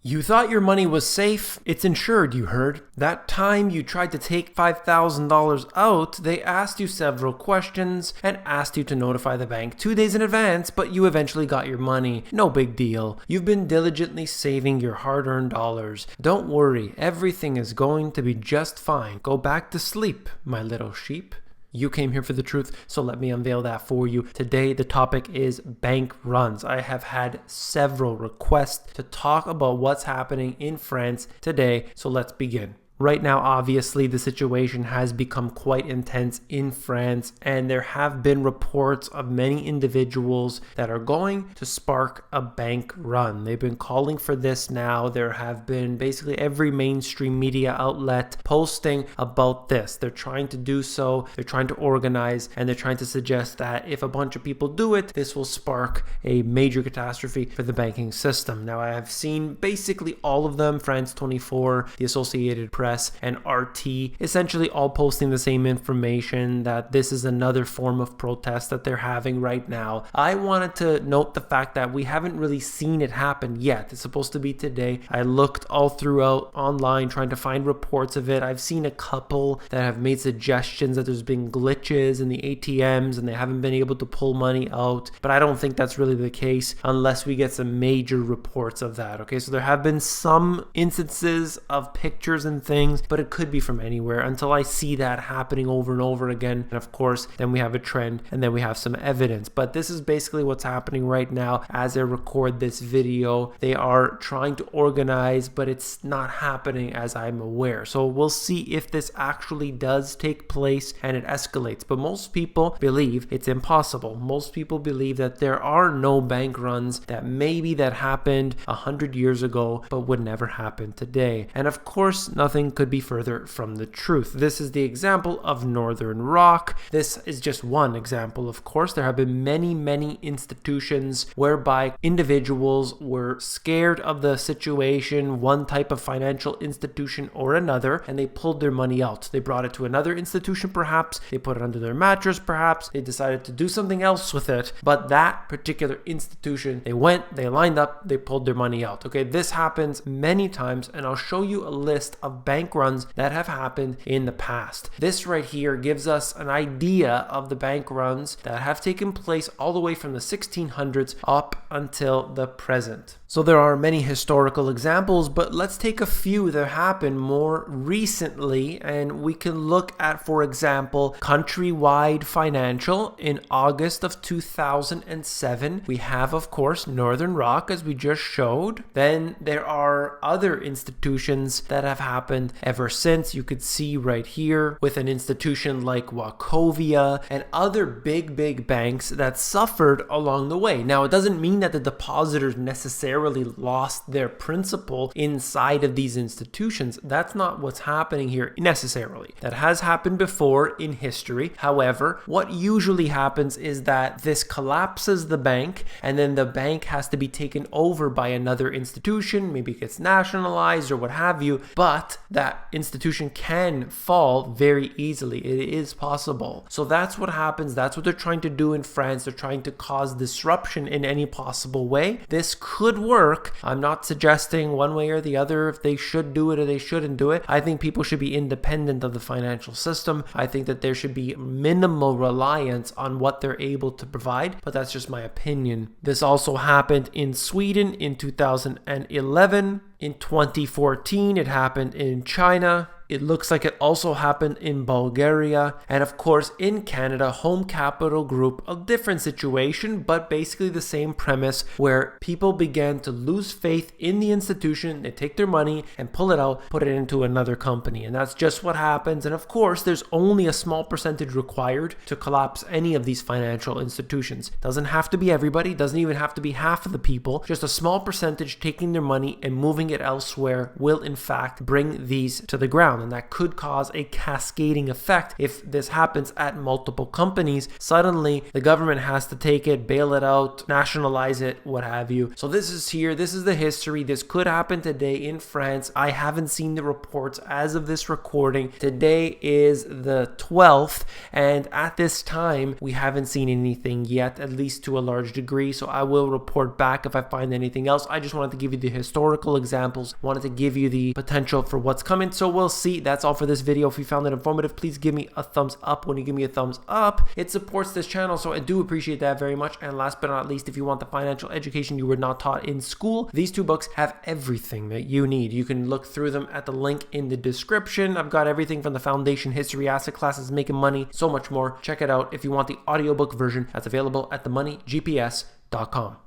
You thought your money was safe? It's insured, you heard. That time you tried to take $5,000 out, they asked you several questions and asked you to notify the bank 2 days in advance, but you eventually got your money. No big deal. You've been diligently saving your hard-earned dollars. Don't worry, everything is going to be just fine. Go back to sleep, my little sheep. You came here for the truth, so let me unveil that for you. Today, the topic is bank runs. I have had several requests to talk about what's happening in France today, so let's begin. Right now, obviously, the situation has become quite intense in France, and there have been reports of many individuals that are going to spark a bank run. They've been calling for this now. There have been basically every mainstream media outlet posting about this. They're trying to do so, they're trying to organize, and they're trying to suggest that if a bunch of people do it, this will spark a major catastrophe for the banking system. Now, I have seen basically all of them, France 24, the Associated Press, and RT, essentially all posting the same information, that this is another form of protest that they're having right now. I wanted to note the fact that we haven't really seen it happen yet. It's supposed to be today. I looked all throughout online trying to find reports of it. I've seen a couple that have made suggestions that there's been glitches in the ATMs and they haven't been able to pull money out, but I don't think that's really the case unless we get some major reports of that. Okay, so there have been some instances of pictures and things, but it could be from anywhere until I see that happening over and over again. And of course, then we have a trend and then we have some evidence. But this is basically what's happening right now as I record this video. They are trying to organize, but it's not happening as I'm aware. So we'll see if this actually does take place and it escalates. But most people believe it's impossible. Most people believe that there are no bank runs, that maybe that happened 100 years ago, but would never happen today. And of course, nothing could be further from the truth. This is the example of Northern Rock. This is just one example, of course. There have been many institutions whereby individuals were scared of the situation, one type of financial institution or another, and they pulled their money out. They brought it to another institution, perhaps. They put it under their mattress, perhaps. They decided to do something else with it. But that particular institution, they went, they lined up, they pulled their money out. Okay, this happens many times, and I'll show you a list of bank runs that have happened in the past. This right here gives us an idea of the bank runs that have taken place all the way from the 1600s up until the present. So there are many historical examples, but let's take a few that happened more recently, and we can look at, for example, Countrywide Financial in August of 2007. We have, of course, Northern Rock, as we just showed. Then there are other institutions that have happened ever since. You could see right here with an institution like Wachovia and other big banks that suffered along the way. Now, it doesn't mean that the depositors necessarily lost their principal inside of these institutions. That's not what's happening here necessarily. That has happened before in history. However, what usually happens is that this collapses the bank, and then the bank has to be taken over by another institution. Maybe it gets nationalized or what have you, but that institution can fall very easily. It is possible. So that's what happens. That's what they're trying to do in France. They're trying to cause disruption in any possible way. This could work. I'm not suggesting one way or the other if they should do it or they shouldn't do it. I think people should be independent of the financial system. I think that there should be minimal reliance on what they're able to provide, but that's just my opinion. This also happened in Sweden in 2011. In 2014, it happened in China. It looks like it also happened in Bulgaria, and of course in Canada, Home Capital Group, a different situation, but basically the same premise where people began to lose faith in the institution. They take their money and pull it out, put it into another company, and that's just what happens. And of course, there's only a small percentage required to collapse any of these financial institutions. Doesn't have to be everybody, doesn't even have to be half of the people. Just a small percentage taking their money and moving it elsewhere will in fact bring these to the ground. down, and that could cause a cascading effect. If this happens at multiple companies, suddenly the government has to take it, bail it out, nationalize it, what have you. So this is here, this is the history. This could happen today in France. I haven't seen the reports as of this recording. Today is the 12th, and at this time we haven't seen anything yet, at least to a large degree. So I will report back if I find anything else. I just wanted to give you the historical examples, wanted to give you the potential for what's coming. So we'll see. That's all for this video. If you found it informative, please give me a thumbs up. When you give me a thumbs up, it supports this channel, so I do appreciate that very much. And last but not least, if you want the financial education you were not taught in school, these two books have everything that you need. You can look through them at the link in the description. I've got everything from the foundation, history, asset classes, making money, so much more. Check it out. If you want the audiobook version, that's available at themoneygps.com.